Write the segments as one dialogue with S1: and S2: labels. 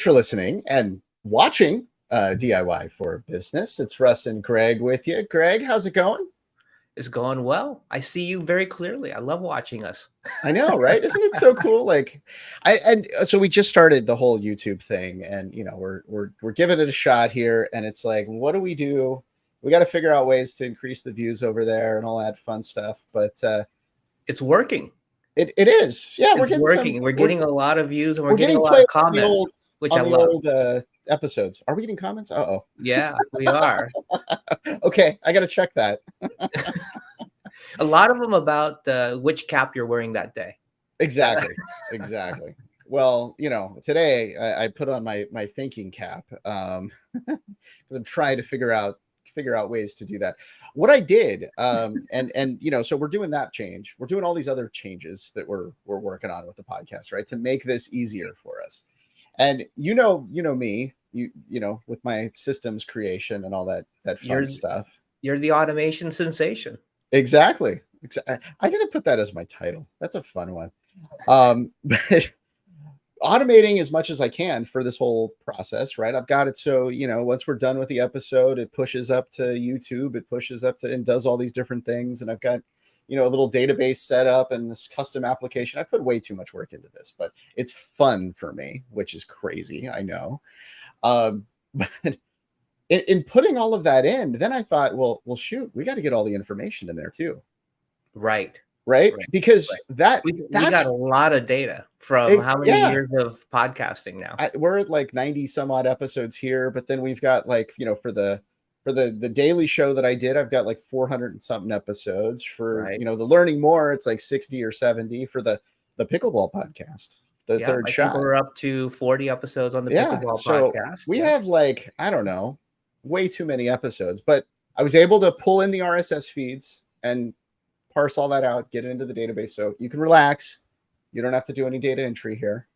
S1: for listening and watching DIY for Business. It's Russ and Greg with you. Greg, how's it going?
S2: It's going well. I see you very clearly. I love watching us.
S1: I know, right? Isn't it so cool? So we just started the whole YouTube thing, and we're giving it a shot here, and it's like, what do we do? We got to figure out ways to increase the views over there and all that fun stuff. But
S2: it's working.
S1: It is. Yeah,
S2: we're getting a lot of views, and we're getting a lot of comments, which I love.
S1: Old episodes. Are we getting comments? Uh-oh.
S2: Yeah, we are.
S1: Okay, I got to check that.
S2: A lot of them about which cap you're wearing that day.
S1: Exactly. Well, today I put on my thinking cap because I'm trying to figure out ways to do that. What I did, so we're doing that change. We're doing all these other changes that we're working on with the podcast, right, to make this easier for us. And me, with my systems creation and all that fun stuff.
S2: You're the automation sensation.
S1: Exactly. I'm gonna put that as my title. That's a fun one. But automating as much as I can for this whole process, right? I've got it so once we're done with the episode, it pushes up to YouTube, it pushes up to and does all these different things, and I've got a little database set up and this custom application. I put way too much work into this, but it's fun for me, which is crazy, I know. But in putting all of that in, then I thought, well, shoot, we got to get all the information in there too.
S2: Right.
S1: Because
S2: we got a lot of data from how many years of podcasting now.
S1: We're at like 90 some odd episodes here, but then we've got for the daily show that I did, I've got like 400 and something episodes. For the Learning More, it's like 60 or 70 for the pickleball podcast. The third shot.
S2: We're up to 40 episodes on the pickleball podcast.
S1: We have I don't know, way too many episodes, but I was able to pull in the RSS feeds and parse all that out, get it into the database, so you can relax. You don't have to do any data entry here.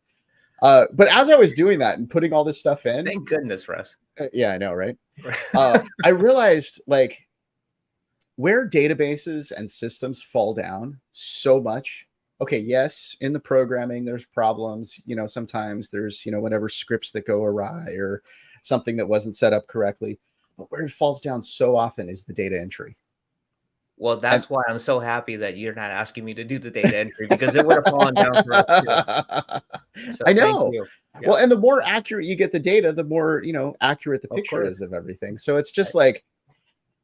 S1: But as I was doing that and putting all this stuff in,
S2: thank goodness, Russ.
S1: Yeah, I know, right? I realized where databases and systems fall down so much. Okay, yes, in the programming, there's problems. Sometimes there's, whatever scripts that go awry or something that wasn't set up correctly. But where it falls down so often is the data entry.
S2: Well, that's why I'm so happy that you're not asking me to do the data entry, because it would have fallen down for us too. So
S1: I know.
S2: Yeah.
S1: Well, and the more accurate you get the data, the more, accurate the picture is of everything. So it's just I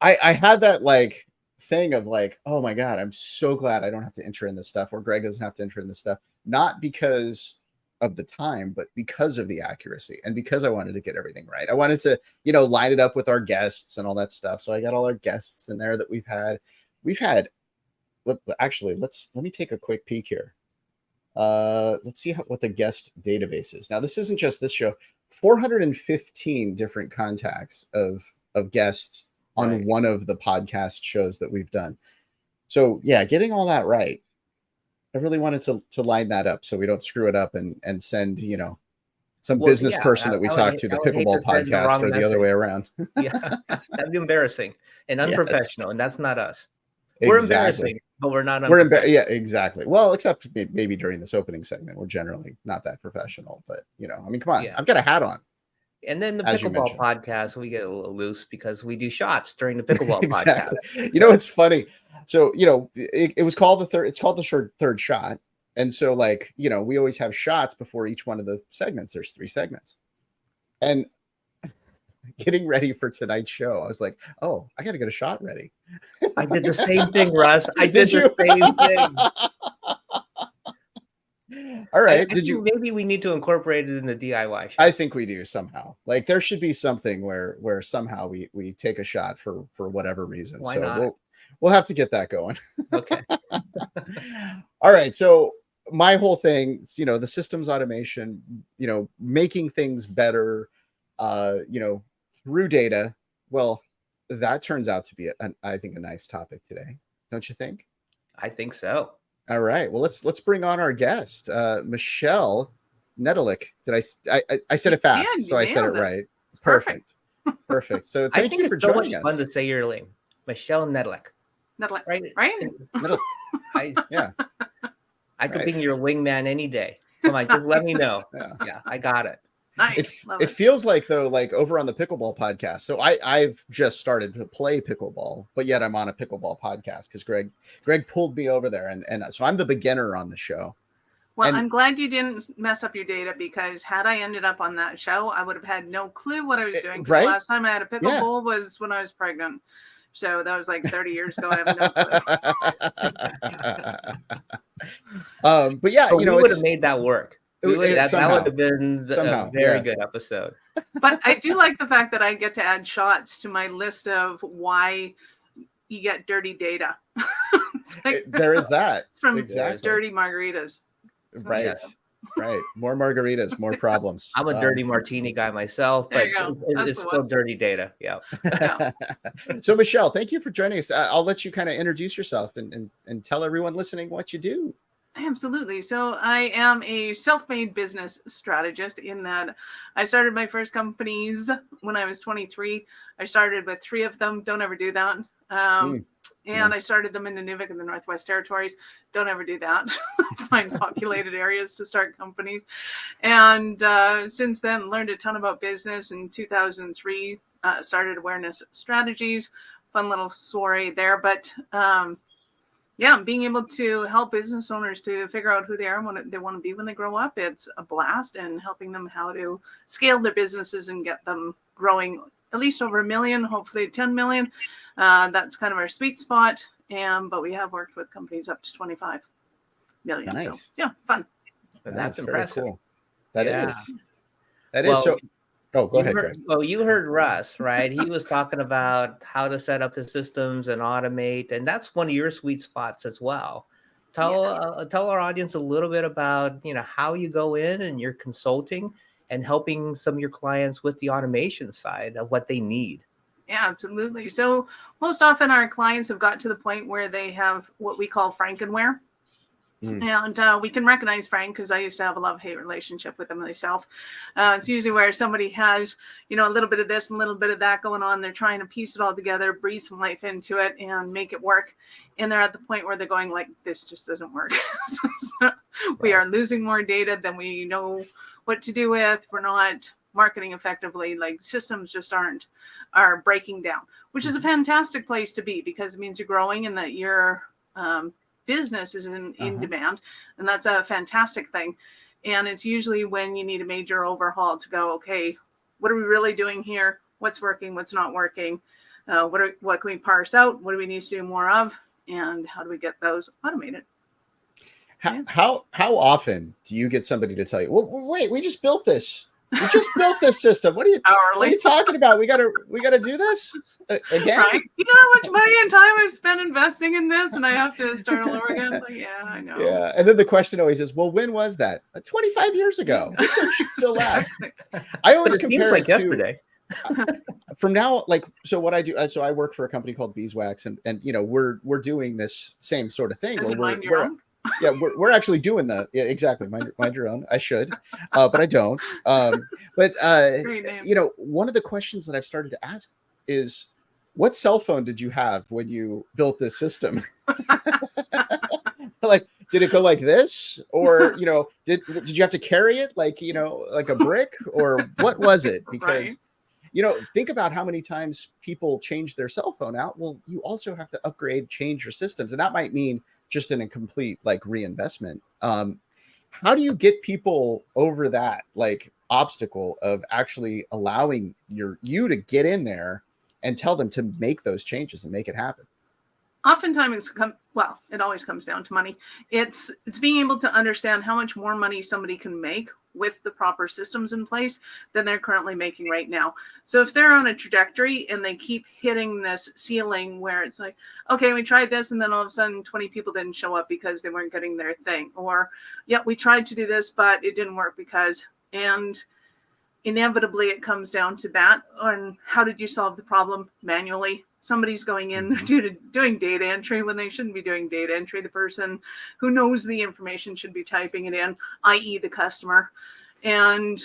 S1: had that thing of oh my God, I'm so glad I don't have to enter in this stuff, or Greg doesn't have to enter in this stuff, not because of the time, but because of the accuracy and because I wanted to get everything right. I wanted to, line it up with our guests and all that stuff. So I got all our guests in there that we've had, actually, let me take a quick peek here. Let's see what the guest database is. Now, this isn't just this show, 415 different contacts of guests on one of the podcast shows that we've done. So yeah, getting all that right. I really wanted to line that up so we don't screw it up and send, some business person that we talked to the pickleball podcast or the other way around.
S2: Yeah, that'd be embarrassing and unprofessional, and that's not us. We're embarrassing, but we're not.
S1: Yeah, exactly. Well, except maybe during this opening segment, we're generally not that professional. But come on, I've got a hat on.
S2: And then the pickleball podcast, we get a little loose because we do shots during the pickleball podcast.
S1: It's funny. So it was called the third. It's called the third shot. And so we always have shots before each one of the segments. There's 3 segments. And getting ready for tonight's show, I was like, oh, I got to get a shot ready.
S2: I did the same thing, Russ. I did the same thing.
S1: All right.
S2: Maybe we need to incorporate it in the DIY show.
S1: I think we do somehow. There should be something where somehow we take a shot for whatever reason.
S2: Why not?
S1: We'll have to get that going.
S2: Okay.
S1: All right. So my whole thing, the systems automation, making things better, through data. Well, that turns out to be, I think, a nice topic today. Don't you think?
S2: I think so.
S1: All right. Well, let's bring on our guest, Michelle Nedelec. I said it fast, so I said it right. Perfect. Perfect. So thank you for joining us.
S2: Fun to say your name, Michelle Nedelec.
S3: Nedelec,
S2: right? Yeah. I could be your wingman any day. Come on, just let me know. Yeah, I got it.
S3: Nice. Love
S1: it
S3: it.
S1: feels like though, like over on the pickleball podcast. So I've just started to play pickleball, but yet I'm on a pickleball podcast because Greg pulled me over there, and so I'm the beginner on the show.
S3: Well,
S1: And
S3: I'm glad you didn't mess up your data, because had I ended up on that show, I would have had no clue what I was doing. Because the
S1: right,
S3: last time I had a
S1: yeah.
S3: pickleball was when I was pregnant. So that was like 30 years ago. I have no clue.
S1: But yeah,
S2: But
S1: you
S2: we
S1: know,
S2: would have
S1: it's
S2: made that work. We would that would
S1: somehow,
S2: have been a very
S1: yeah.
S2: good episode.
S3: But I do like the fact that I get to add shots to my list of why you get dirty data. Like,
S1: There is that.
S3: it's from
S1: Exactly.
S3: dirty margaritas.
S1: Right.
S2: Yeah.
S1: Right. More margaritas, more problems.
S2: I'm a dirty martini guy myself,
S3: There
S2: but
S3: you go.
S2: it's still dirty data. Yeah.
S3: Yeah.
S1: So Michelle, thank you for joining us. I'll let you kind of introduce yourself and tell everyone listening what you do.
S3: Absolutely. So I am a self-made business strategist, in that I started my first companies when I was 23. I started with 3 of them. Don't ever do that. And I started them in Nunavut in the Northwest Territories. Don't ever do that. Find populated areas to start companies. And since then, learned a ton about business. In 2003, started Awareness Strategies. Fun little story there. But yeah, being able to help business owners to figure out who they are and what they want to be when they grow up, it's a blast. And helping them how to scale their businesses and get them growing at least over 1 million, hopefully 10 million. That's kind of our sweet spot. But we have worked with companies up to 25 million.
S1: Nice.
S3: So yeah, fun.
S2: That's
S1: very
S2: impressive.
S1: cool. That
S2: Yeah.
S1: is. That is. So, go ahead, Greg.
S2: Well, you heard Russ, right? He was talking about how to set up his systems and automate, and that's one of your sweet spots as well. Tell our audience a little bit about how you go in and you're consulting and helping some of your clients with the automation side of what they need.
S3: Yeah, absolutely. So most often our clients have got to the point where they have what we call Frankenware. And we can recognize Frank, because I used to have a love-hate relationship with him myself. It's usually where somebody has, a little bit of this and a little bit of that going on. They're trying to piece it all together, breathe some life into it, and make it work. And they're at the point where they're going like, this just doesn't work. We are losing more data than we know what to do with. We're not marketing effectively. Like, systems just are breaking down, which is a fantastic place to be, because it means you're growing and that you're business is in demand, and that's a fantastic thing. And it's usually when you need a major overhaul to go, okay, what are we really doing here? What's working? What's not working? What can we parse out? What do we need to do more of? And how do we get those automated?
S1: How often do you get somebody to tell you, well, wait, we just built this. We just built this system. What are you talking about? We gotta do this again.
S3: Right? You know how much money and time I've spent investing in this, and I have to start all over again. It's like, yeah, I know.
S1: Yeah, and then the question always is, well, when was that? 25 years ago. This thing should still last. I always compare it to
S2: yesterday.
S1: From now, like, so what I do, so I work for a company called Beeswax, and we're doing this same sort of thing.
S3: Is it mind your own?
S1: Yeah, we're actually doing exactly. Mind your own. I should, but I don't. But one of the questions that I've started to ask is, what cell phone did you have when you built this system? Like, did it go like this, or did you have to carry it like like a brick, or what was it? Because think about how many times people change their cell phone out. Well, you also have to upgrade, change your systems, and that might mean just an incomplete like reinvestment. How do you get people over that like obstacle of actually allowing you to get in there and tell them to make those changes and make it happen?
S3: Oftentimes it always comes down to money. It's being able to understand how much more money somebody can make with the proper systems in place than they're currently making right now. So if they're on a trajectory and they keep hitting this ceiling where it's like, okay, we tried this, and then all of a sudden 20 people didn't show up because they weren't getting their thing, or we tried to do this, but it didn't work and inevitably it comes down to that. And how did you solve the problem manually? Somebody's going in doing data entry when they shouldn't be doing data entry. The person who knows the information should be typing it in, i.e. the customer. And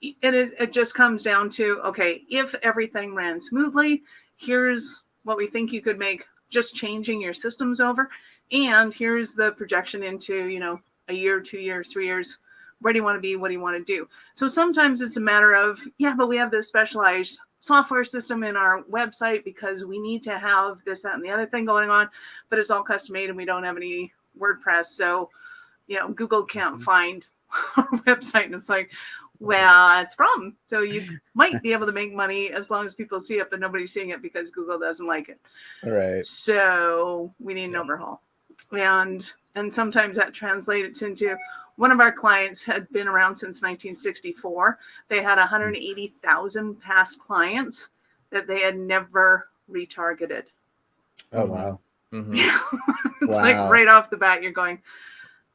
S3: it just comes down to, okay, if everything ran smoothly, here's what we think you could make just changing your systems over. And here's the projection into, a year, 2 years, 3 years, Where do you want to be? What do you want to do? So sometimes it's a matter of, yeah, but we have this specialized software system in our website because we need to have this, that, and the other thing going on, but it's all custom made and we don't have any WordPress. So, Google can't find our website. And it's like, well, that's a problem. So you might be able to make money as long as people see it, but nobody's seeing it because Google doesn't like it.
S1: Right.
S3: So we need an overhaul. And sometimes that translates into, one of our clients had been around since 1964. They had 180,000 past clients that they had never retargeted.
S1: Oh, wow.
S2: Mm-hmm.
S3: It's like right off the bat, you're going,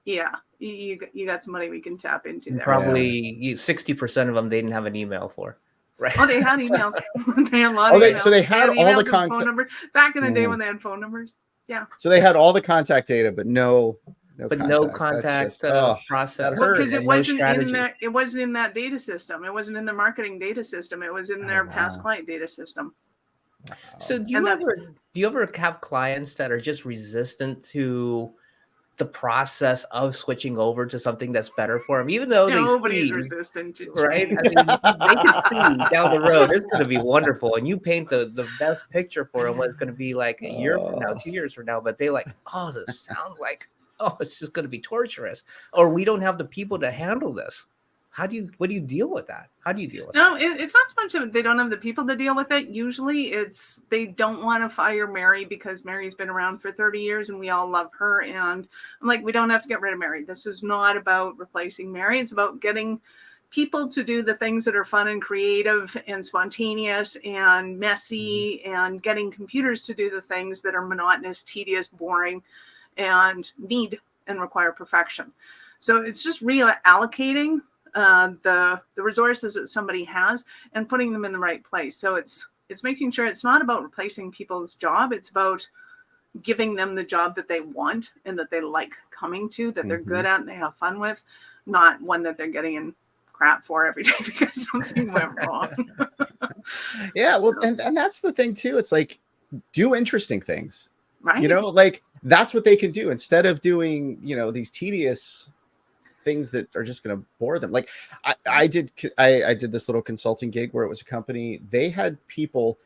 S3: yeah, you got some money we can tap into there.
S2: Probably 60% of them they didn't have an email for. Right.
S3: Oh, they had emails. They had a lot of emails.
S1: So they had all the
S3: contact phone numbers back in the day when they had phone numbers. Yeah.
S1: So they had all the contact data, but no
S2: contact process.
S3: Because it wasn't in that. It wasn't in that data system. It wasn't in the marketing data system. It was in their past client data system.
S2: Wow. So do you ever have clients that are just resistant to the process of switching over to something that's better for them, even though
S3: nobody's resistant to
S2: right? I mean, they can see down the road it's going to be wonderful, and you paint the best picture for them what it's going to do like a year from now, 2 years from now, but they like, oh, this sounds like, oh, it's just going to be torturous, or we don't have the people to handle this. What do you deal with that? How do you deal with
S3: that? No, it's not so much that they don't have the people to deal with it. Usually it's they don't want to fire Mary because Mary's been around for 30 years and we all love her. And I'm like, we don't have to get rid of Mary. This is not about replacing Mary. It's about getting people to do the things that are fun and creative and spontaneous and messy, and getting computers to do the things that are monotonous, tedious, boring, and need and require perfection. So it's just reallocating the resources that somebody has and putting them in the right place. So it's making sure it's not about replacing people's job. It's about giving them the job that they want and that they like coming to, that they're good at and they have fun with, not one that they're getting in crap for every day because something went wrong.
S1: Yeah, well, and that's the thing too. It's like, do interesting things,
S3: right?
S1: Like that's what they can do instead of doing, these tedious things that are just going to bore them. Like I did this little consulting gig where it was a company. They had people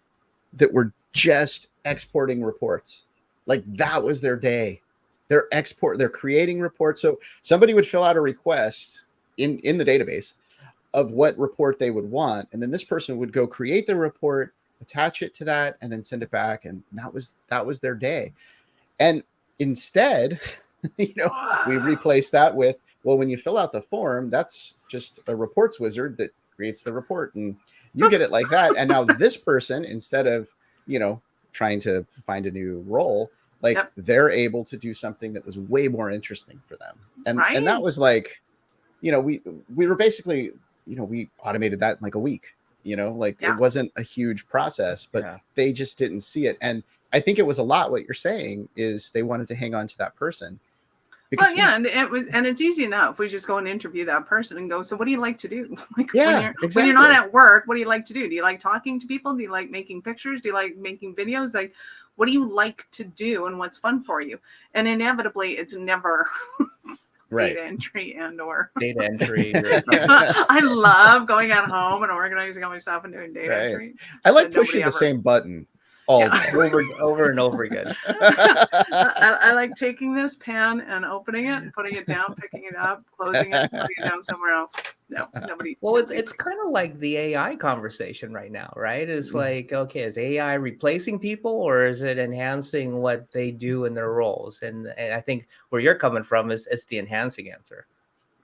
S1: that were just exporting reports. Like that was their day. They're creating reports. So somebody would fill out a request in the database of what report they would want. And then this person would go create the report, attach it to that, and then send it back. And that was their day. And instead, we replaced that with, well, when you fill out the form, that's just a reports wizard that creates the report and you get it like that. And now this person, instead of, trying to find a new role, like they're able to do something that was way more interesting for them. And that was like, we were basically, we automated that in like a week, it wasn't a huge process, but they just didn't see it. And I think it was a lot what you're saying is they wanted to hang on to that person.
S3: Well, yeah, and it's easy enough. We just go and interview that person and go, so what do you like to do? Like when you're not at work, what do you like to do? Do you like talking to people? Do you like making pictures? Do you like making videos? Like, what do you like to do and what's fun for you? And inevitably, it's never data entry or
S2: data entry.
S3: I love going at home and organizing all my stuff and doing data entry.
S1: I like pushing the same button. Over
S2: and over again.
S3: I like taking this pen and opening it and putting it down, picking it up, closing it, putting it down somewhere else. No, nobody.
S2: Well, it's kind of like the AI conversation right now, right? It's like, okay, is AI replacing people or is it enhancing what they do in their roles? And I think where you're coming from is it's the enhancing answer.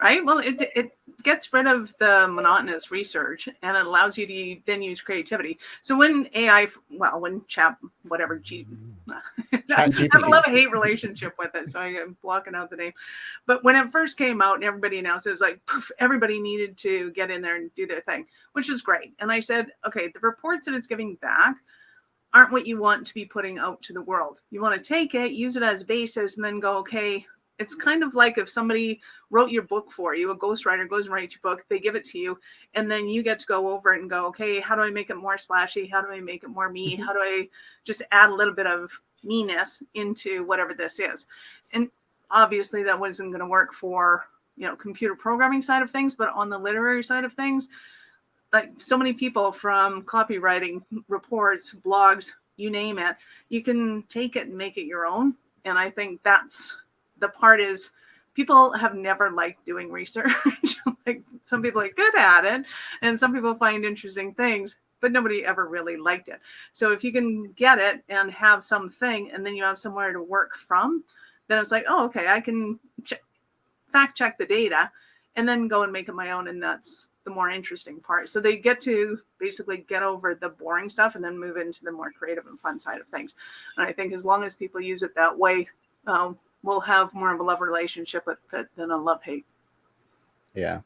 S3: Right. Well, it gets rid of the monotonous research and it allows you to then use creativity. So when AI, when I have a love-hate relationship with it, so I'm blocking out the name. But when it first came out and everybody announced it was like, poof, everybody needed to get in there and do their thing, which is great. And I said, okay, the reports that it's giving back aren't what you want to be putting out to the world. You want to take it, use it as basis, and then go, okay. It's kind of like if somebody wrote your book for you, a ghostwriter goes and writes your book, they give it to you, and then you get to go over it and go, okay, how do I make it more splashy? How do I make it more me? How do I just add a little bit of meanness into whatever this is? And obviously that wasn't going to work for, computer programming side of things, but on the literary side of things, like so many people from copywriting, reports, blogs, you name it, you can take it and make it your own. And I think that's the part is people have never liked doing research. Like some people are good at it and some people find interesting things, but nobody ever really liked it. So if you can get it and have something and then you have somewhere to work from, then it's like, oh, okay, I can fact check the data and then go and make it my own. And that's the more interesting part. So they get to basically get over the boring stuff and then move into the more creative and fun side of things. And I think as long as people use it that way, we'll have more of a love relationship with it than a love-hate.
S1: Yeah.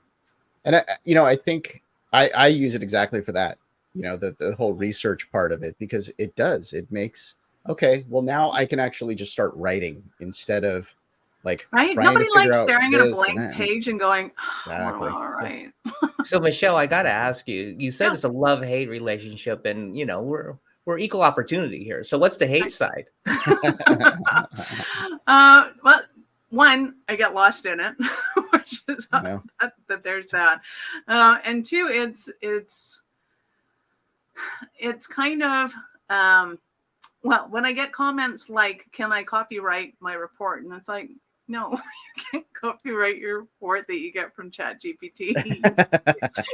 S1: And I think I use it exactly for that, the whole research part of it, because it makes, okay, well, now I can actually just start writing instead of like,
S3: right? Nobody likes staring at a blank page and going,
S1: exactly.
S3: All right.
S2: So Michelle, I got to ask you, you said it's a love-hate relationship and, we're equal opportunity here. So what's the hate side?
S3: Well, one, I get lost in it, which is that there's that. And two, it's kind of, well, when I get comments like, can I copyright my report? And it's like, no, you can't copyright your report that you get from ChatGPT.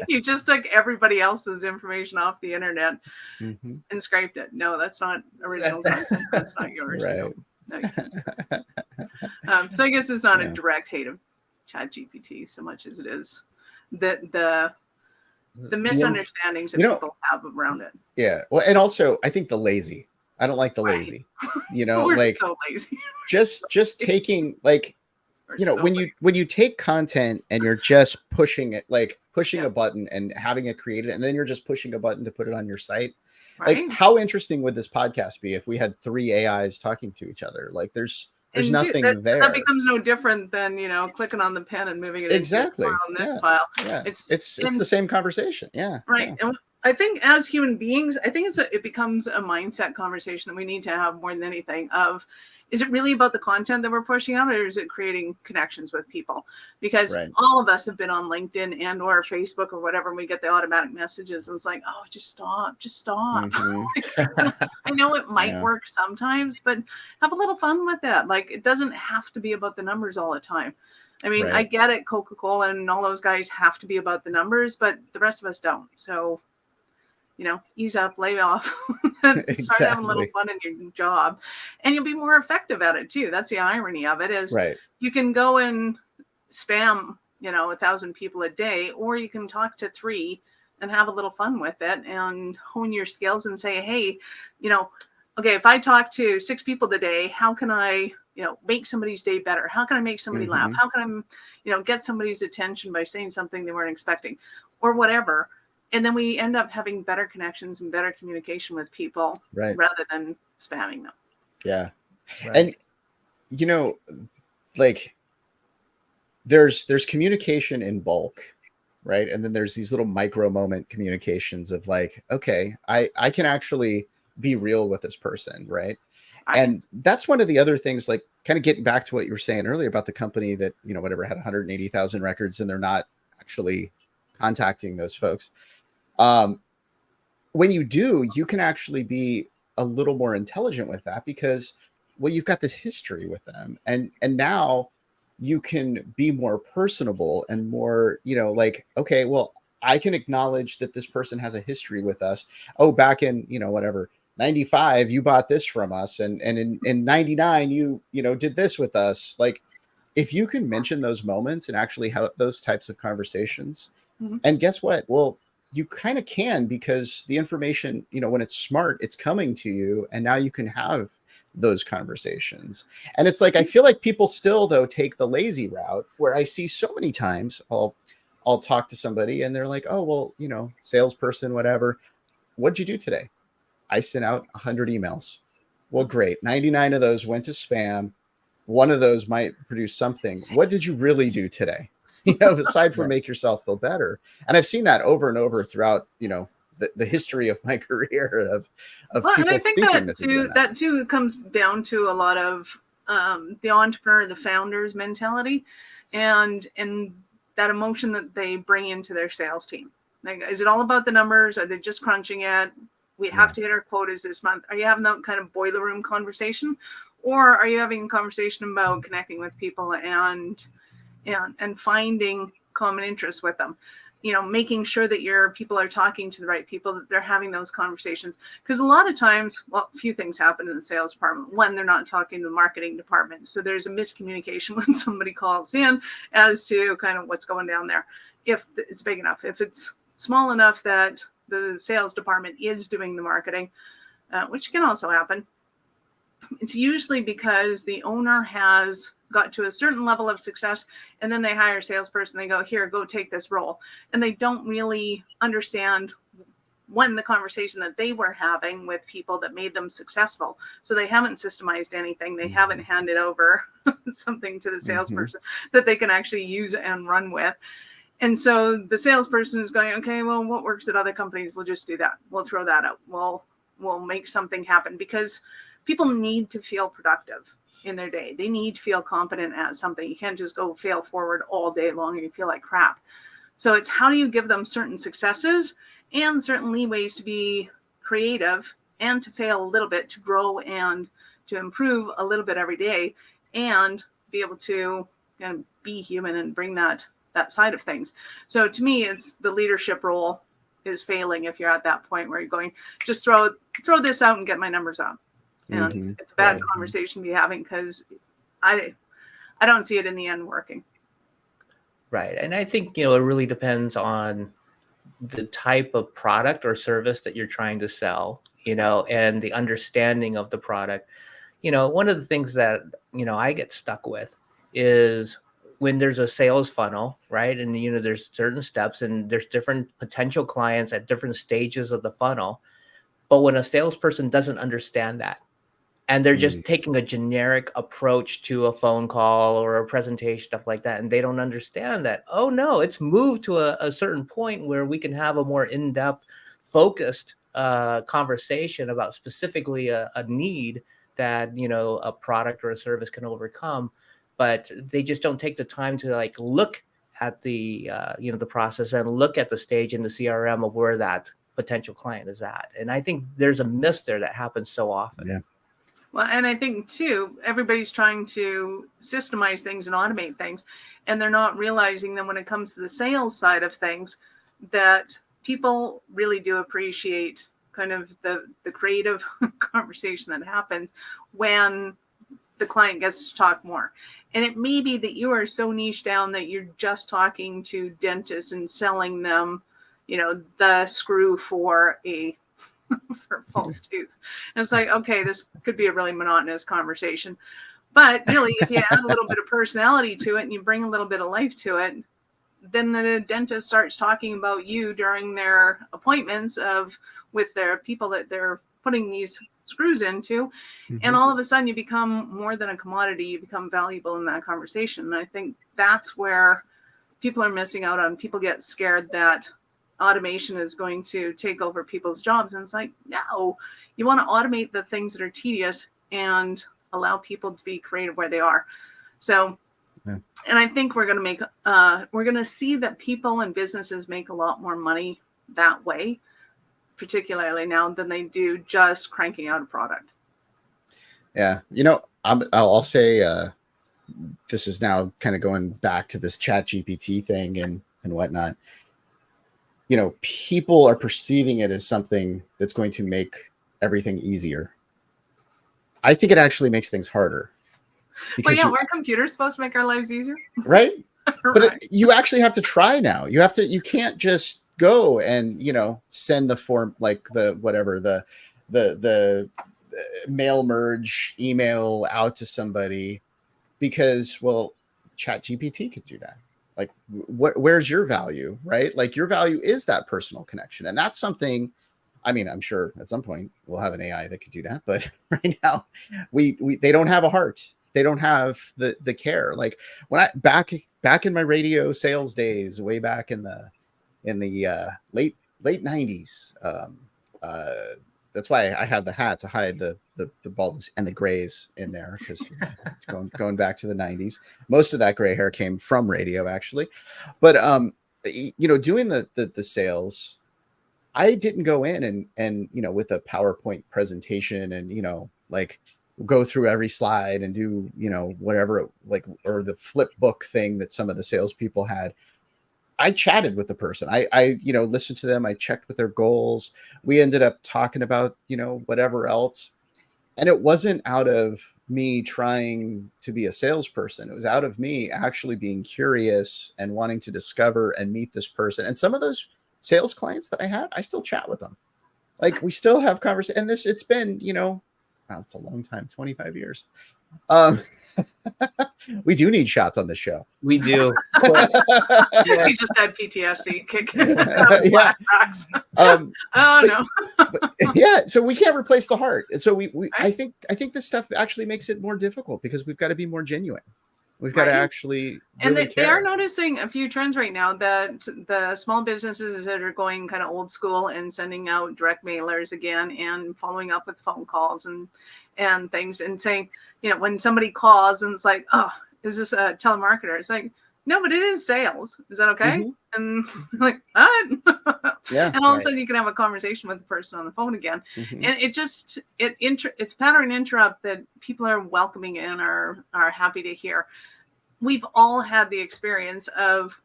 S3: You just took everybody else's information off the internet and scraped it. No, that's not original content. That's not yours.
S1: Right.
S3: No, so I guess it's not a direct hate of ChatGPT so much as it is the misunderstandings that people have around it.
S1: Yeah. Well, and also I think the lazy. I don't like the lazy, like
S3: so lazy.
S1: just taking like, when you take content and you're just pushing it, like pushing a button and having it created, and then you're just pushing a button to put it on your site.
S3: Right?
S1: Like how interesting would this podcast be if we had 3 AIs talking to each other? Like there's nothing there.
S3: That becomes no different than, clicking on the pen and moving it
S1: exactly
S3: on this file.
S1: Yeah. It's the same conversation. Yeah.
S3: Right.
S1: Yeah.
S3: And I think as human beings, I think it becomes a mindset conversation that we need to have more than anything of, is it really about the content that we're pushing out, or is it creating connections with people? Because all of us have been on LinkedIn and or Facebook or whatever, and we get the automatic messages. And it's like, oh, just stop. I know it might work sometimes, but have a little fun with that. Like, it doesn't have to be about the numbers all the time. I mean, I get it. Coca-Cola and all those guys have to be about the numbers, but the rest of us don't. So, ease up, lay off, and start having a little fun in your job, and you'll be more effective at it too. That's the irony of it is you can go and spam, 1,000 people a day, or you can talk to 3 and have a little fun with it and hone your skills and say, hey, okay, if I talk to 6 people today, how can I, make somebody's day better? How can I make somebody laugh? How can I, get somebody's attention by saying something they weren't expecting or whatever? And then we end up having better connections and better communication with people rather than spamming them.
S1: Yeah. Right. And, like there's communication in bulk, right? And then there's these little micro moment communications of like, okay, I can actually be real with this person, right? And that's one of the other things, like kind of getting back to what you were saying earlier about the company that, whatever had 180,000 records and they're not actually contacting those folks. When you do, you can actually be a little more intelligent with that because, well, you've got this history with them and now you can be more personable and more, like, okay, well, I can acknowledge that this person has a history with us. Oh, back in, whatever, 95, you bought this from us. And in 99, you did this with us. Like if you can mention those moments and actually have those types of conversations, and guess what? Well, you kind of can, because the information, when it's smart, it's coming to you. And now you can have those conversations. And it's like, I feel like people still, though, take the lazy route where I see so many times I'll talk to somebody and they're like, oh, well, salesperson, whatever. What'd you do today? I sent out 100 emails. Well, great. 99 of those went to spam. One of those might produce something. What did you really do today? Aside from make yourself feel better. And I've seen that over and over throughout, the history of my career of
S3: well,
S1: people
S3: and I think that too comes down to a lot of the entrepreneur, the founder's mentality. and that emotion that they bring into their sales team. Like, is it all about the numbers? Are they just crunching it? We have to hit our quotas this month. Are you having that kind of boiler room conversation, or are you having a conversation about connecting with people and finding common interests with them? You know, making sure that your people are talking to the right people, that they're having those conversations. Because a lot of times, well, a few things happen in the sales department. One, they're not talking to the marketing department. So there's a miscommunication when somebody calls in as to kind of what's going down there. If it's big enough, if it's small enough that the sales department is doing the marketing, which can also happen, it's usually because the owner has got to a certain level of success, and then they hire a salesperson. They go, here, go take this role. And they don't really understand when the conversation that they were having with people that made them successful. So they haven't systemized anything. They haven't handed over something to the salesperson that they can actually use and run with. And so the salesperson is going, okay, well, what works at other companies? We'll just do that. We'll throw that out. We'll make something happen, because people need to feel productive in their day. They need to feel competent at something. You can't just go fail forward all day long and you feel like crap. So it's how do you give them certain successes and certain leeways to be creative and to fail a little bit, to grow and to improve a little bit every day, and be able to be human and bring that side of things. So to me, it's the leadership role is failing if you're at that point where you're going, just throw this out and get my numbers up. And it's a bad conversation to be having, because I don't see it in the end working.
S2: Right. And I think, it really depends on the type of product or service that you're trying to sell, and the understanding of the product. One of the things that, I get stuck with is when there's a sales funnel, right? And, there's certain steps and there's different potential clients at different stages of the funnel. But when a salesperson doesn't understand that, and they're just taking a generic approach to a phone call or a presentation, stuff like that, and they don't understand that, oh no, it's moved to a certain point where we can have a more in-depth, focused conversation about specifically a need that, a product or a service can overcome. But they just don't take the time to look at the, the process and look at the stage in the CRM of where that potential client is at. And I think there's a miss there that happens so often.
S1: Yeah.
S3: Well, and I think too, everybody's trying to systemize things and automate things, and they're not realizing that when it comes to the sales side of things, that people really do appreciate kind of the creative conversation that happens when the client gets to talk more. And it may be that you are so niche down that you're just talking to dentists and selling them, the screw for a false tooth. And it's like, okay, this could be a really monotonous conversation. But really, if you add a little bit of personality to it and you bring a little bit of life to it, then the dentist starts talking about you during their appointments with their people that they're putting these screws into. And all of a sudden you become more than a commodity. You become valuable in that conversation. And I think that's where people are missing out on. People get scared that automation is going to take over people's jobs. And it's like, no, you want to automate the things that are tedious and allow people to be creative where they are. So, and I think we're going to see that people and businesses make a lot more money that way, particularly now, than they do just cranking out a product.
S1: Yeah. I'll say this is now kind of going back to this chat GPT thing and whatnot. People are perceiving it as something that's going to make everything easier. I think it actually makes things harder.
S3: Well, yeah, weren't computers supposed to make our lives easier?
S1: Right.
S3: Right.
S1: But you actually have to try now. You can't just go and, send the form, like the mail merge email out to somebody because, well, chat GPT could do that. Like, where's your value, right? Like, your value is that personal connection. And that's something, I mean, I'm sure at some point we'll have an AI that could do that. But right now, they don't have a heart. They don't have the care. Like, when back in my radio sales days, way back in the late 90s, that's why I have the hat to hide the baldness and the grays in there, because going back to the 90s, most of that gray hair came from radio, actually. But doing the sales, I didn't go in and with a PowerPoint presentation and like go through every slide and do whatever or the flip book thing that some of the salespeople had. I chatted with the person. I listened to them. I checked with their goals. We ended up talking about, whatever else. And it wasn't out of me trying to be a salesperson. It was out of me actually being curious and wanting to discover and meet this person. And some of those sales clients that I had, I still chat with them. Like, we still have conversation. And it's been, wow, it's a long time, 25 years. We do need shots on this show.
S2: We do.
S3: We just had PTSD kicking.
S1: Yeah.
S3: Oh no.
S1: Yeah, so we can't replace the heart. And so I think this stuff actually makes it more difficult, because we've got to be more genuine. We've got to actually really
S3: they are noticing a few trends right now, that the small businesses that are going kind of old school and sending out direct mailers again and following up with phone calls and things, and saying, when somebody calls and it's like, oh, is this a telemarketer? It's like, no, but it is sales. Is that okay? Mm-hmm. And like, what?
S1: Yeah.
S3: And all of a sudden you can have a conversation with the person on the phone again. Mm-hmm. And it's pattern interrupt that people are welcoming and are happy to hear. We've all had the experience of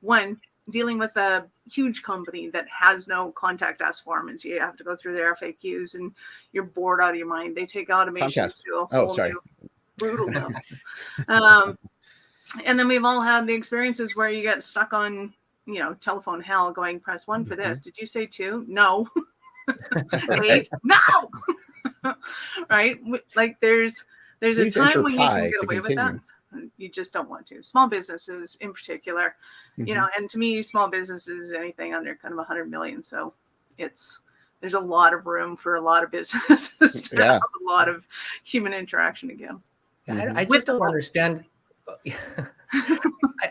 S3: dealing with a huge company that has no contact us form, and so you have to go through their FAQs and you're bored out of your mind. They take automation to a whole new brutal level. And then we've all had the experiences where you get stuck on, telephone hell, going, press 1 for this. Did you say 2? No. 8? No. Right? Like there's a time when you can get away with that. You just don't want to. Small businesses in particular, and to me, small business is anything under kind of 100 million. So there's a lot of room for a lot of businesses to have a lot of human interaction again.
S2: I just don't understand.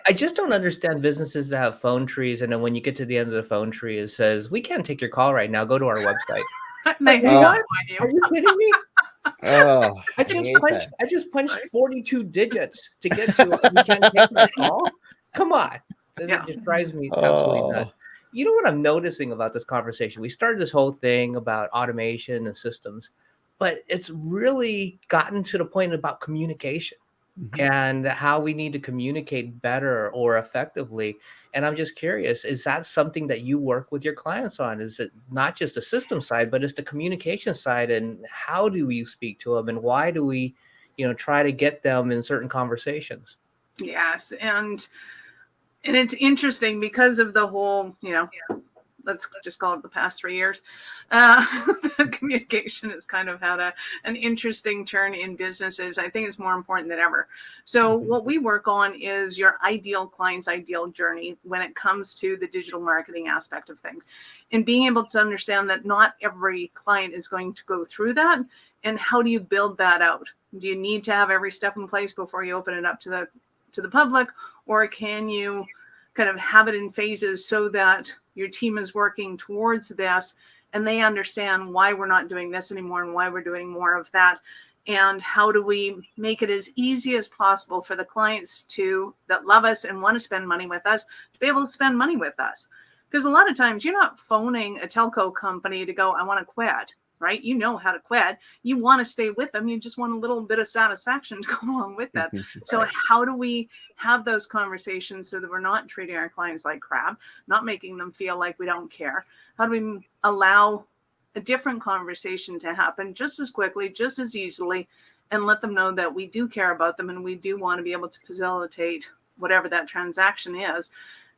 S2: I just don't understand businesses that have phone trees, and then when you get to the end of the phone tree, it says, "We can't take your call right now. Go to our website."
S3: Like,
S2: what? Are you kidding me?
S1: Oh,
S2: I just punched 42 digits to get to we can't take my call. Come on. It just drives me absolutely nuts. You know what I'm noticing about this conversation? We started this whole thing about automation and systems, but it's really gotten to the point about communication and how we need to communicate better or effectively. And I'm just curious, is that something that you work with your clients on? Is it not just the system side, but it's the communication side? And how do we speak to them? And why do we, try to get them in certain conversations?
S3: Yes. And it's interesting because of the whole, let's just call it the past 3 years. The communication has kind of had an interesting turn in businesses. I think it's more important than ever. So what we work on is your ideal client's ideal journey when it comes to the digital marketing aspect of things, and being able to understand that not every client is going to go through that. And how do you build that out? Do you need to have every step in place before you open it up to the public, or can you kind of have it in phases so that your team is working towards this and they understand why we're not doing this anymore and why we're doing more of that? And how do we make it as easy as possible for the clients that love us and want to spend money with us to be able to spend money with us? Because a lot of times you're not phoning a telco company to go, I want to quit, right? You know how to quit. You want to stay with them. You just want a little bit of satisfaction to go along with that. So how do we have those conversations so that we're not treating our clients like crap, not making them feel like we don't care? How do we allow a different conversation to happen just as quickly, just as easily, and let them know that we do care about them and we do want to be able to facilitate whatever that transaction is?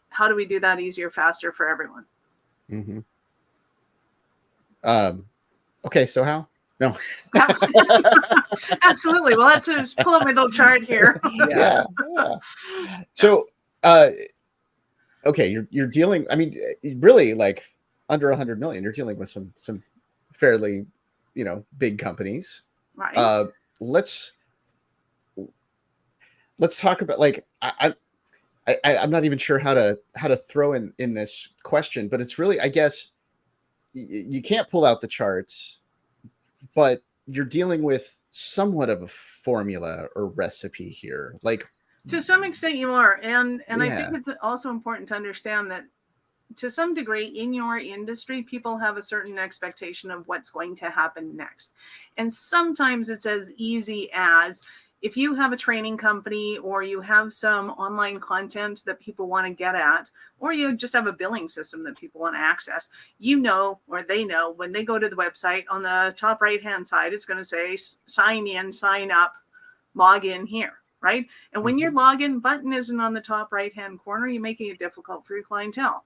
S3: How do we do that easier, faster for everyone?
S1: Okay, so how? No.
S3: Absolutely. Well, let's just pull up my little chart here.
S1: Yeah. So, okay, you're dealing. I mean, really, like under 100 million. You're dealing with some fairly, big companies.
S3: Right.
S1: Let's talk about, like, I'm not even sure how to throw in this question, but it's really, I guess, you can't pull out the charts, but you're dealing with somewhat of a formula or recipe here. Like,
S3: to some extent you are. And I think
S1: yeah.
S3: it's also important to understand that to some degree in your industry, people have a certain expectation of what's going to happen next. And sometimes it's as easy as, if you have a training company or you have some online content that people want to get at, or you just have a billing system that people want to access, you know, or they know when they go to the website, on the top right-hand side, it's going to say sign in, sign up, log in here, right? And when your login button isn't on the top right-hand corner, you're making it difficult for your clientele.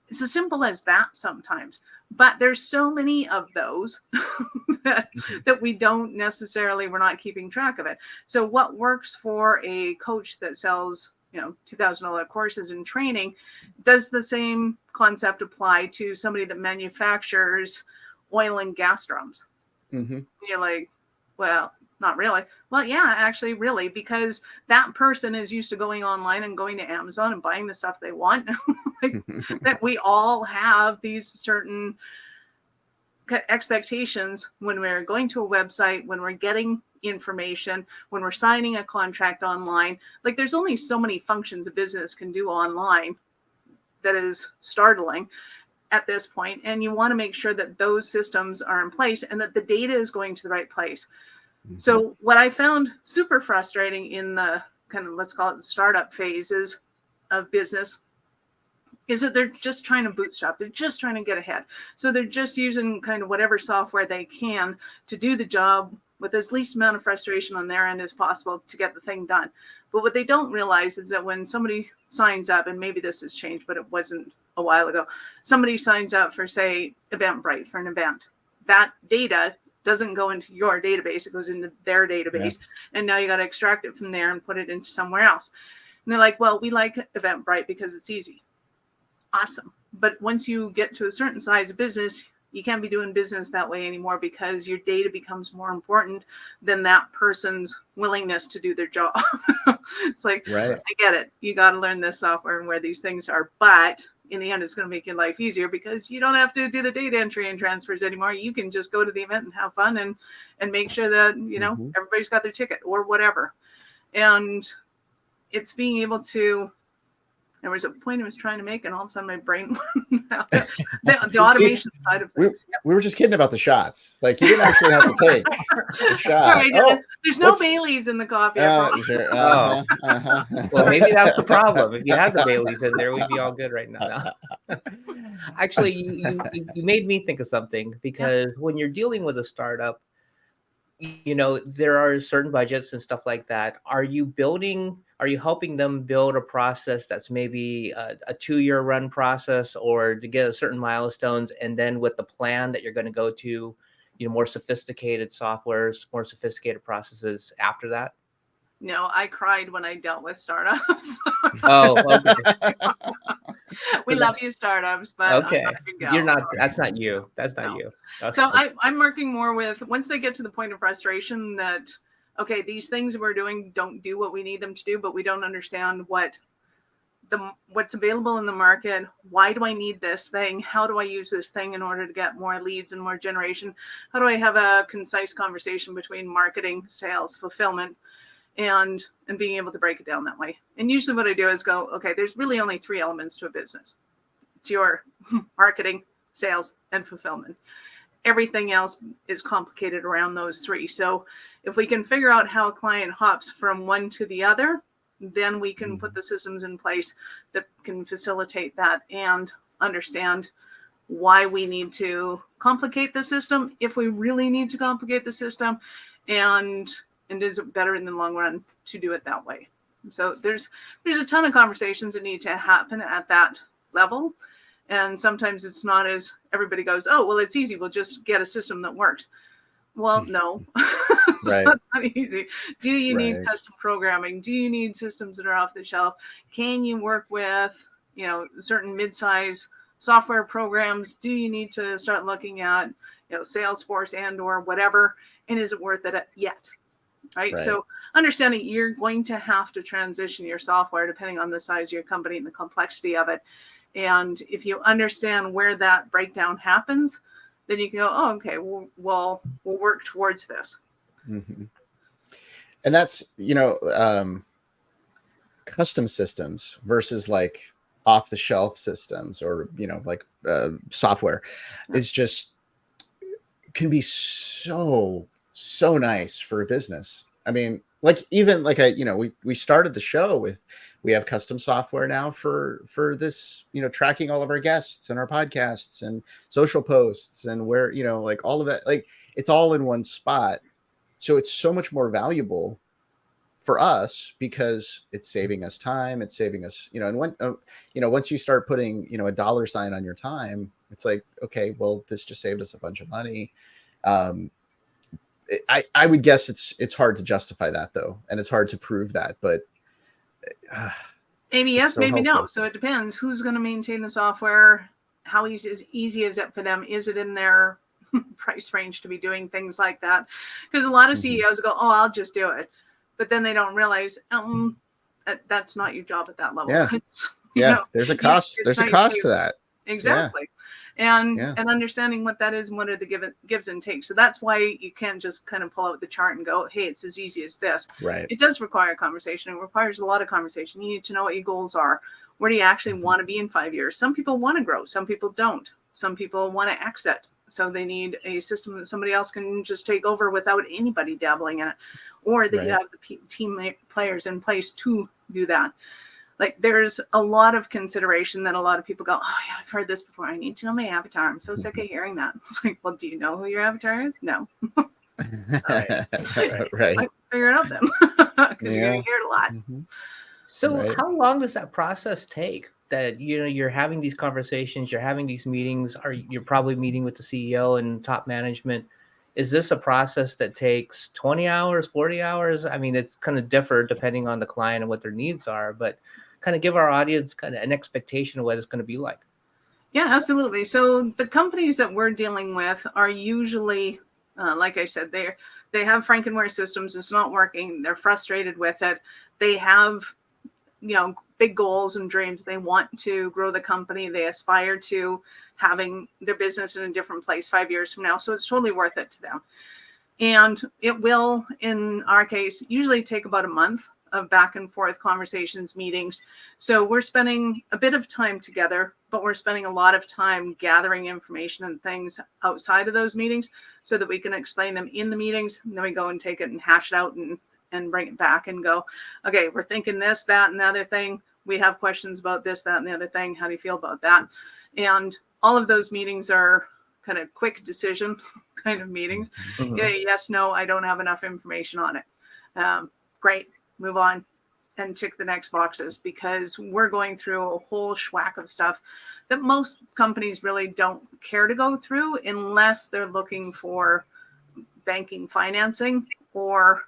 S3: It's as simple as that sometimes, but there's so many of those that we don't necessarily, we're not keeping track of it. So what works for a coach that sells, you know, $2,000 courses in training, does the same concept apply to somebody that manufactures oil and gas drums? You're like, well, not really. Well, yeah, actually, really, because that person is used to going online and going to Amazon and buying the stuff they want. Like, that we all have these certain expectations when we're going to a website, when we're getting information, when we're signing a contract online. Like, there's only so many functions a business can do online that is startling at this point. And you want to make sure that those systems are in place and that the data is going to the right place. So what I found super frustrating in the kind of, let's call it the startup phases of business, is that they're just trying to bootstrap. They're just trying to get ahead. So they're just using kind of whatever software they can to do the job with as least amount of frustration on their end as possible to get the thing done. But what they don't realize is that when somebody signs up, and maybe this has changed, but it wasn't a while ago, somebody signs up for, say, Eventbrite for an event. That data doesn't go into your database, it goes into their database. Yeah. And now you got to extract it from there and put it into somewhere else. And they're like, well, we like Eventbrite because it's easy. Awesome. But once you get to a certain size of business, you can't be doing business that way anymore, because your data becomes more important than that person's willingness to do their job. It's like, right. I get it. You got to learn this software and where these things are. But in the end, it's going to make your life easier, because you don't have to do the data entry and transfers anymore. You can just go to the event and have fun and make sure that, you know, everybody's got their ticket or whatever. And it's being able to, there was a point I was trying to make, and all of a sudden my brain went out. The automation side of things.
S1: We were just kidding about the shots. Like, you didn't actually have to take a shot.
S3: Sorry, there's no Baileys in the coffee.
S2: Well, maybe that's the problem. If you had the Baileys in there, we'd be all good right now. Actually, you made me think of something, because when you're dealing with a startup, you know, there are certain budgets and stuff like that. Are you helping them build a process that's maybe a 2-year run process, or to get a certain milestones, and then with the plan that you're going to go to, you know, more sophisticated softwares, more sophisticated processes after that?
S3: No, I cried when I dealt with startups.
S2: Oh, okay.
S3: We love you, startups, but
S2: okay, you're not. That's not you. That's not you. Okay.
S3: So I'm working more with, once they get to the point of frustration that, okay, these things we're doing don't do what we need them to do, but we don't understand what's available in the market. Why do I need this thing? How do I use this thing in order to get more leads and more generation? How do I have a concise conversation between marketing, sales, fulfillment, and being able to break it down that way? And usually what I do is go, okay, there's really only 3 elements to a business. It's your marketing, sales, and fulfillment. Everything else is complicated around those 3. So if we can figure out how a client hops from one to the other, then we can put the systems in place that can facilitate that and understand why we need to complicate the system, if we really need to complicate the system, and is it better in the long run to do it that way? So there's a ton of conversations that need to happen at that level. And sometimes it's not as everybody goes, oh, well, it's easy. We'll just get a system that works. Well, no, it's not easy. Do you need custom programming? Do you need systems that are off the shelf? Can you work with, you know, certain mid-size software programs? Do you need to start looking at, you know, Salesforce and or whatever? And is it worth it yet? Right. So understanding you're going to have to transition your software depending on the size of your company and the complexity of it. And if you understand where that breakdown happens, then you can go, oh, okay, we'll work towards this.
S1: Mm-hmm. And that's, custom systems versus like off the shelf systems, or, like software is just can be so nice for a business. I mean, like even like we started the show with, we have custom software now for this, tracking all of our guests and our podcasts and social posts and where, like all of that, like it's all in one spot. So it's so much more valuable for us because it's saving us time. It's saving us, and when, once you start putting, a dollar sign on your time, it's like, okay, well, this just saved us a bunch of money. I would guess it's hard to justify that though. And it's hard to prove that, but
S3: maybe yes,
S1: so
S3: maybe
S1: helpful.
S3: no. So it depends who's going to maintain the software. How easy is it for them? Is it in their price range to be doing things like that? Because a lot of CEOs go, oh, I'll just do it. But then they don't realize that's not your job at that level.
S1: Yeah.
S3: It's,
S1: There's a cost. There's a cost to that.
S3: Exactly. Yeah. And understanding what that is and what are the gives and takes. So that's why you can't just kind of pull out the chart and go, hey, it's as easy as this.
S1: Right.
S3: It does require a conversation. It requires a lot of conversation. You need to know what your goals are. Where do you actually want to be in 5 years? Some people want to grow. Some people don't. Some people want to exit. So they need a system that somebody else can just take over without anybody dabbling in it, or that you have the team players in place to do that. Like there's a lot of consideration that a lot of people go, oh yeah, I've heard this before. I need to know my avatar. I'm so sick of hearing that. It's like, well, do you know who your avatar is? No.
S1: Right.
S3: I figure it out then, because you're going to hear it a lot.
S1: Mm-hmm.
S2: So how long does that process take? That you're having these conversations, you're having these meetings, or you're probably meeting with the CEO and top management. Is this a process that takes 20 hours, 40 hours? I mean, it's kind of different depending on the client and what their needs are, but kind of give our audience kind of an expectation of what it's going to be like.
S3: Yeah, absolutely. So the companies that we're dealing with are usually, like I said, they have Frankenware systems. It's not working. They're frustrated with it. They have, big goals and dreams. They want to grow the company. They aspire to having their business in a different place 5 years from now. So it's totally worth it to them. And it will, in our case, usually take about a month of back and forth conversations, meetings. So we're spending a bit of time together, but we're spending a lot of time gathering information and things outside of those meetings so that we can explain them in the meetings. And then we go and take it and hash it out and bring it back and go, okay, we're thinking this, that, and the other thing. We have questions about this, that, and the other thing. How do you feel about that? And all of those meetings are kind of quick decision kind of meetings. Mm-hmm. Yeah, yes, no, I don't have enough information on it. Great, move on and tick the next boxes, because we're going through a whole schwack of stuff that most companies really don't care to go through unless they're looking for banking financing or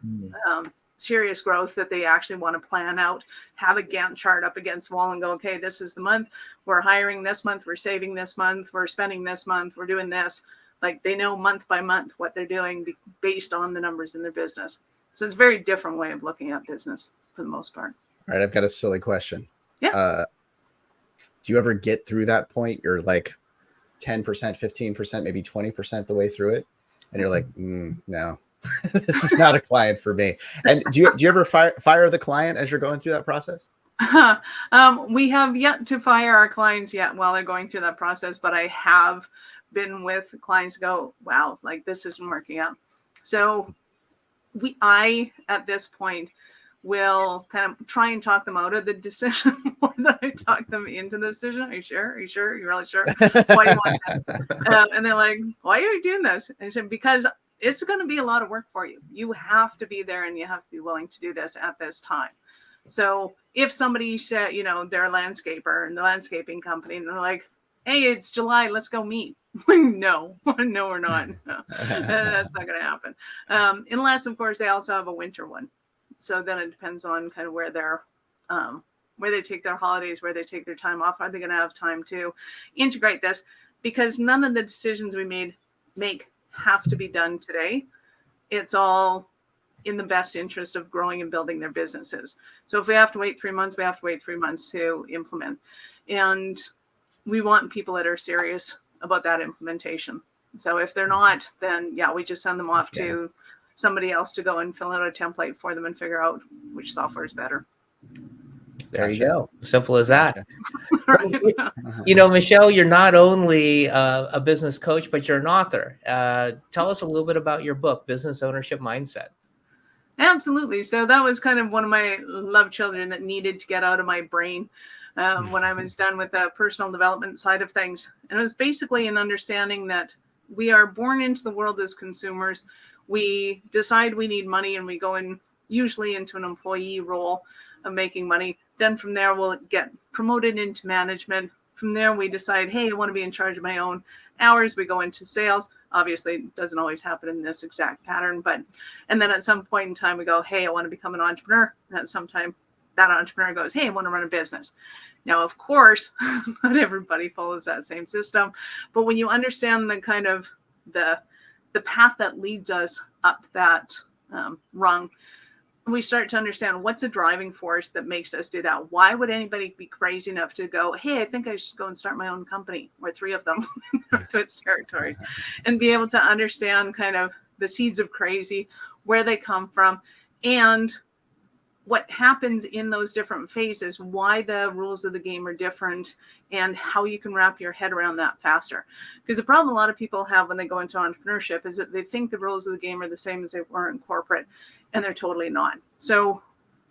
S3: serious growth that they actually want to plan out, have a Gantt chart up against the wall and go, okay, this is the month. We're hiring this month. We're saving this month. We're spending this month. We're doing this. Like they know month by month what they're doing based on the numbers in their business. So it's a very different way of looking at business for the most part.
S1: All right. I've got a silly question.
S3: Yeah.
S1: Do you ever get through that point? You're like 10%, 15%, maybe 20% the way through it. And you're like, no. This is not a client for me. And do you ever fire the client as you're going through that process?
S3: We have yet to fire our clients yet while they're going through that process, but I have been with clients go, wow, like this isn't working out. So I at this point will kind of try and talk them out of the decision more than I talk them into the decision. Are you sure? Are you sure? Are you really sure? Why do you want that? And they're like, why are you doing this? And I said, because it's going to be a lot of work for you. You have to be there and you have to be willing to do this at this time. So if somebody said, they're a landscaper and the landscaping company, and they're like, hey, it's July, let's go meet. No, we're not. No. That's not going to happen. Unless, of course, they also have a winter one. So then it depends on kind of where they take their holidays, where they take their time off. Are they going to have time to integrate this? Because none of the decisions we make have to be done today. It's all in the best interest of growing and building their businesses. So if we have to wait 3 months, we have to wait 3 months to implement. And we want people that are serious about that implementation. So if they're not, then yeah, we just send them off to somebody else to go and fill out a template for them and figure out which software is better.
S2: There you go. Simple as that.
S3: Right.
S2: You know, Michelle, you're not only a business coach, but you're an author. Tell us a little bit about your book, Business Ownership Mindset.
S3: Absolutely. So that was kind of one of my love children that needed to get out of my brain when I was done with the personal development side of things. And it was basically an understanding that we are born into the world as consumers. We decide we need money and we go in usually into an employee role of making money. Then from there, we'll get promoted into management. From there, we decide, hey, I want to be in charge of my own hours. We go into sales. Obviously, it doesn't always happen in this exact pattern, and then at some point in time, we go, hey, I want to become an entrepreneur. And at some time, that entrepreneur goes, hey, I want to run a business. Now, of course, not everybody follows that same system, but when you understand the kind of the path that leads us up that rung, we start to understand what's a driving force that makes us do that. Why would anybody be crazy enough to go, hey, I think I should go and start my own company, or 3 of them in Northwoods territories, and be able to understand kind of the seeds of crazy, where they come from, and what happens in those different phases, why the rules of the game are different, and how you can wrap your head around that faster. Because the problem a lot of people have when they go into entrepreneurship is that they think the rules of the game are the same as they were in corporate, and they're totally not. So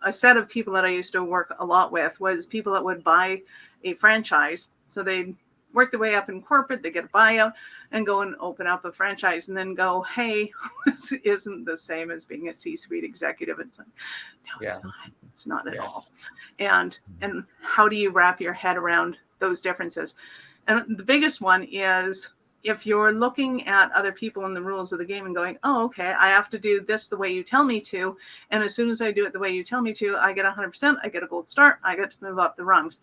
S3: a set of people that I used to work a lot with was people that would buy a franchise. So they'd work their way up in corporate, they get a buyout and go and open up a franchise and then go, hey, this isn't the same as being a C-suite executive. It's like, no, it's not. It's not at all. And how do you wrap your head around those differences? And the biggest one is if you're looking at other people and the rules of the game and going, oh, okay, I have to do this the way you tell me to. And as soon as I do it the way you tell me to, I get 100%, I get a gold star, I get to move up the rungs.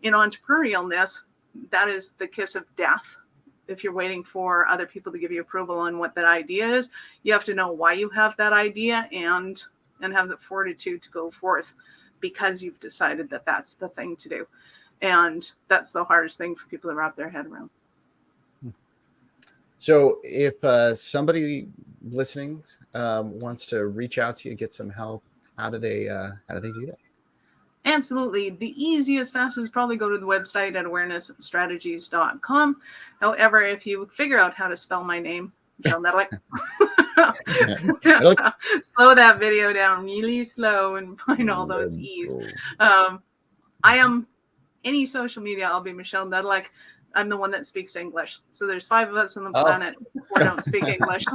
S3: In entrepreneurialness, that is the kiss of death. If you're waiting for other people to give you approval on what that idea is, you have to know why you have that idea and have the fortitude to go forth because you've decided that that's the thing to do. And that's the hardest thing for people to wrap their head around.
S1: So if somebody listening wants to reach out to you, get some help, how do they do that?
S3: Absolutely. The easiest, fastest is probably go to the website at awarenessstrategies.com. However, if you figure out how to spell my name, Michelle Nedelec, slow that video down really slow and find all those E's. I am any social media, I'll be Michelle Nedelec. I'm the one that speaks English. So there's 5 of us on the planet who don't speak English.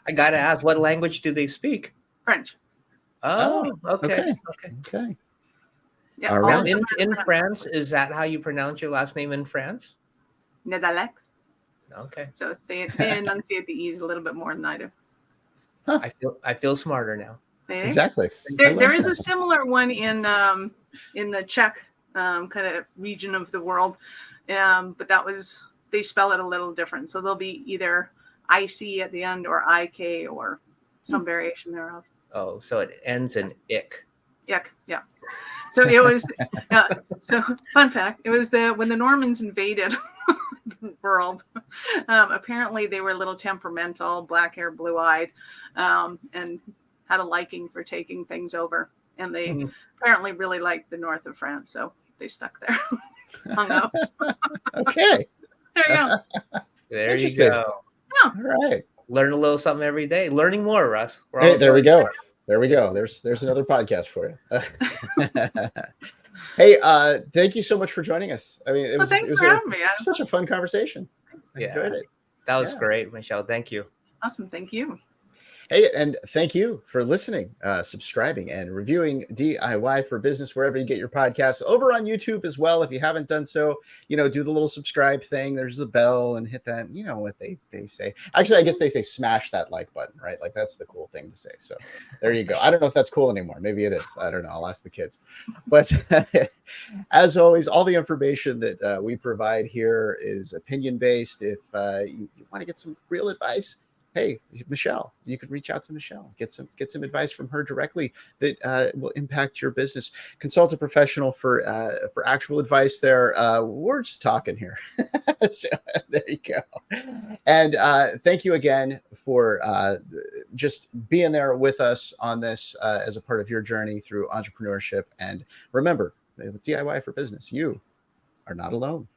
S2: I got to ask, what language do they speak?
S3: French.
S2: Oh, okay.
S3: Yeah,
S1: all right.
S2: In France, is that how you pronounce your last name in France?
S3: Nedelec.
S2: Okay.
S3: So they enunciate the E's a little bit more than I do.
S2: Huh. I feel smarter now.
S1: Exactly.
S3: There is a similar one in the Czech kind of region of the world, but they spell it a little different. So they'll be either IC at the end or IK or some variation thereof.
S2: Oh, so it ends in ick.
S3: Yuck, yeah. So it was. So fun fact: it was when the Normans invaded the world. Apparently, they were a little temperamental, black hair, blue eyed, and had a liking for taking things over. And they apparently really liked the north of France, so they stuck there, hung out.
S1: Okay.
S3: There you go.
S2: There you go.
S3: Yeah.
S1: All right.
S2: Learn a little something every day. Learning more, Russ.
S1: Hey, there we go. There we go. There's another podcast for you. Hey, thank you so much for joining us. I mean, it was such a fun conversation. I enjoyed it.
S2: That was great, Michelle. Thank you.
S3: Awesome. Thank you.
S1: Hey, and thank you for listening, subscribing, and reviewing DIY for Business wherever you get your podcasts. Over on YouTube as well. If you haven't done so, do the little subscribe thing. There's the bell and hit that. You know what they say. Actually, I guess they say smash that like button, right? Like that's the cool thing to say. So there you go. I don't know if that's cool anymore. Maybe it is. I don't know. I'll ask the kids. But as always, all the information that we provide here is opinion based. If you want to get some real advice, hey, Michelle, you could reach out to Michelle, get some advice from her directly that will impact your business. Consult a professional for actual advice. There, we're just talking here. So, there you go. And thank you again for just being there with us on this as a part of your journey through entrepreneurship. And remember, with DIY for business, you are not alone.